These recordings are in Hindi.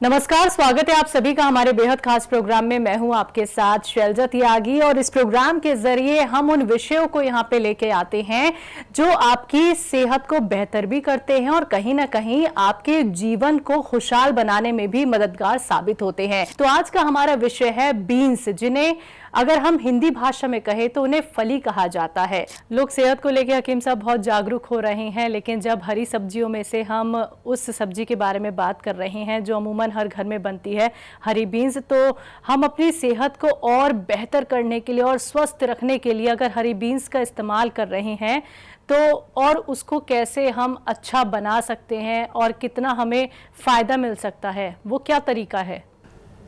नमस्कार, स्वागत है आप सभी का हमारे बेहद खास प्रोग्राम में। मैं हूं आपके साथ शैलजा त्यागी और इस प्रोग्राम के जरिए हम उन विषयों को यहां पे लेके आते हैं जो आपकी सेहत को बेहतर भी करते हैं और कहीं ना कहीं आपके जीवन को खुशहाल बनाने में भी मददगार साबित होते हैं। तो आज का हमारा विषय है बीन्स, जिन्हें अगर हम हिंदी भाषा में कहें तो उन्हें फली कहा जाता है। लोग सेहत को लेकर हकीम साहब बहुत जागरूक हो रहे हैं, लेकिन जब हरी सब्जियों में से हम उस सब्जी के बारे में बात कर रहे हैं जो अमूमन हर घर में बनती है, हरी बीन्स, तो हम अपनी सेहत को और बेहतर करने के लिए और स्वस्थ रखने के लिए अगर हरी बीन्स का इस्तेमाल कर रहे हैं तो और उसको कैसे हम अच्छा बना सकते हैं और कितना हमें फ़ायदा मिल सकता है, वो क्या तरीका है?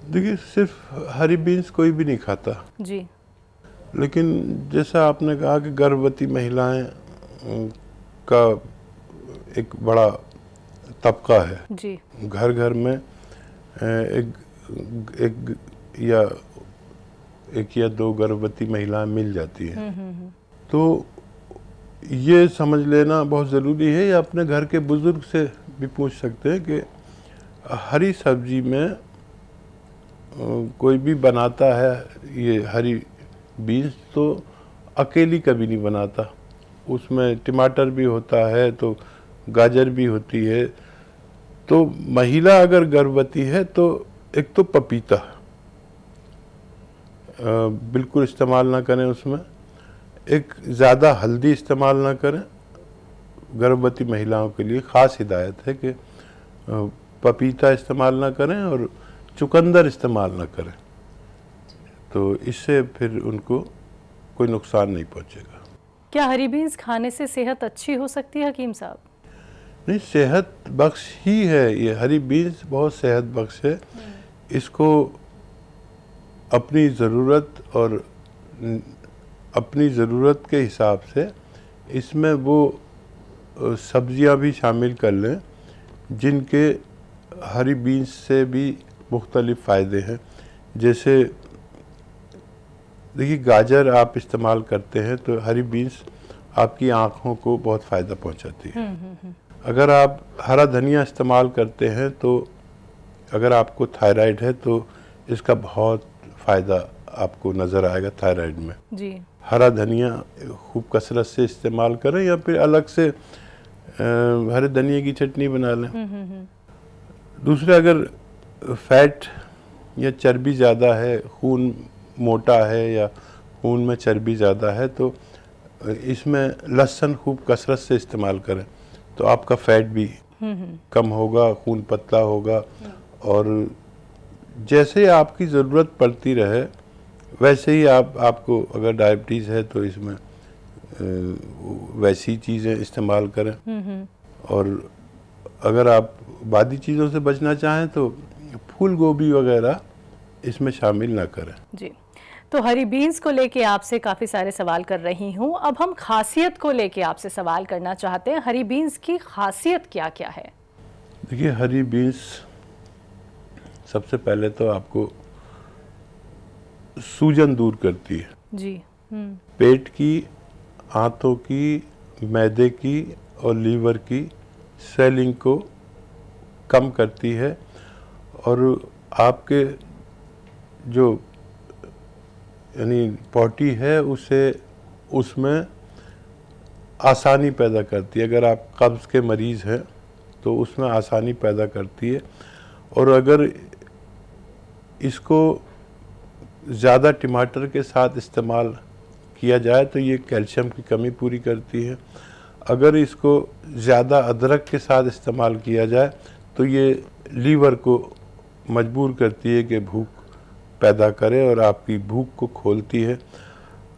देखिए, सिर्फ हरी बीन्स कोई भी नहीं खाता जी, लेकिन जैसा आपने कहा कि गर्भवती महिलाएं का एक बड़ा तबका है जी, घर घर में, एक या दो गर्भवती महिलाएं मिल जाती हैं। तो ये समझ लेना बहुत ज़रूरी है, या अपने घर के बुजुर्ग से भी पूछ सकते हैं कि हरी सब्जी में कोई भी बनाता है ये हरी बीन्स तो अकेली कभी नहीं बनाता, उसमें टमाटर भी होता है तो गाजर भी होती है। तो महिला अगर गर्भवती है तो एक तो पपीता बिल्कुल इस्तेमाल ना करें, उसमें एक ज़्यादा हल्दी इस्तेमाल ना करें। गर्भवती महिलाओं के लिए ख़ास हिदायत है कि पपीता इस्तेमाल ना करें और चुकंदर इस्तेमाल ना करें, तो इससे फिर उनको कोई नुकसान नहीं पहुंचेगा। क्या हरी बीन्स खाने से सेहत अच्छी हो सकती है हकीम साहब? नहीं, सेहत बख्श ही है ये हरी बीन्स, बहुत सेहत बख्श है। इसको अपनी ज़रूरत और अपनी ज़रूरत के हिसाब से इसमें वो सब्जियां भी शामिल कर लें जिनके हरी बीन्स से भी मुख्तलिफ फ़ायदे हैं। जैसे देखिए, गाजर आप इस्तेमाल करते हैं तो हरी बीन्स आपकी आँखों को बहुत फ़ायदा पहुंचाती है। अगर आप हरा धनिया इस्तेमाल करते हैं तो अगर आपको थायराइड है तो इसका बहुत फ़ायदा आपको नज़र आएगा थायराइड में। जी, हरा धनिया खूब कसरत से इस्तेमाल करें या फिर अलग से हरे धनिया की चटनी बना लें। दूसरा, अगर फैट या चर्बी ज़्यादा है, खून मोटा है या खून में चर्बी ज़्यादा है, तो इसमें लहसुन खूब कसरत से इस्तेमाल करें तो आपका फैट भी कम होगा, खून पतला होगा। और जैसे आपकी ज़रूरत पड़ती रहे वैसे ही आपको अगर डायबिटीज़ है तो इसमें वैसी चीज़ें इस्तेमाल करें। और अगर आप बादी चीज़ों से बचना चाहें तो फूल गोभी वगैरह इसमें शामिल ना करें। जी। तो हरी बीन्स को लेके आपसे काफ़ी सारे सवाल कर रही हूँ। अब हम खासियत को लेके आपसे सवाल करना चाहते हैं। हरी बीन्स की खासियत क्या क्या है? देखिए, हरी बीन्स सबसे पहले तो आपको सूजन दूर करती है जी, पेट की, आंतों की, मैदे की और लीवर की स्वेलिंग को कम करती है और आपके जो यानी पॉटी है उसे उसमें आसानी पैदा करती है। अगर आप कब्ज़ के मरीज़ हैं तो उसमें आसानी पैदा करती है। और अगर इसको ज़्यादा टमाटर के साथ इस्तेमाल किया जाए तो ये कैल्शियम की कमी पूरी करती है। अगर इसको ज़्यादा अदरक के साथ इस्तेमाल किया जाए तो ये लीवर को मजबूर करती है कि भूख पैदा करे और आपकी भूख को खोलती है।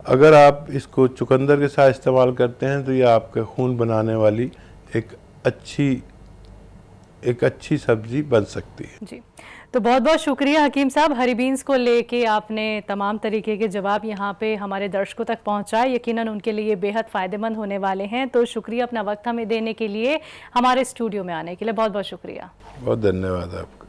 अगर आप इसको चुकंदर के साथ इस्तेमाल करते हैं तो ये आपके खून बनाने वाली एक अच्छी सब्जी बन सकती है। जी। तो बहुत बहुत शुक्रिया हकीम साहब, हरी बीन्स को लेके आपने तमाम तरीके के जवाब यहाँ पे हमारे दर्शकों तक पहुँचाए। यकीनन उनके लिए बेहद फ़ायदेमंद होने वाले हैं। तो शुक्रिया अपना वक्त हमें देने के लिए, हमारे स्टूडियो में आने के लिए बहुत बहुत शुक्रिया। बहुत धन्यवाद आपको।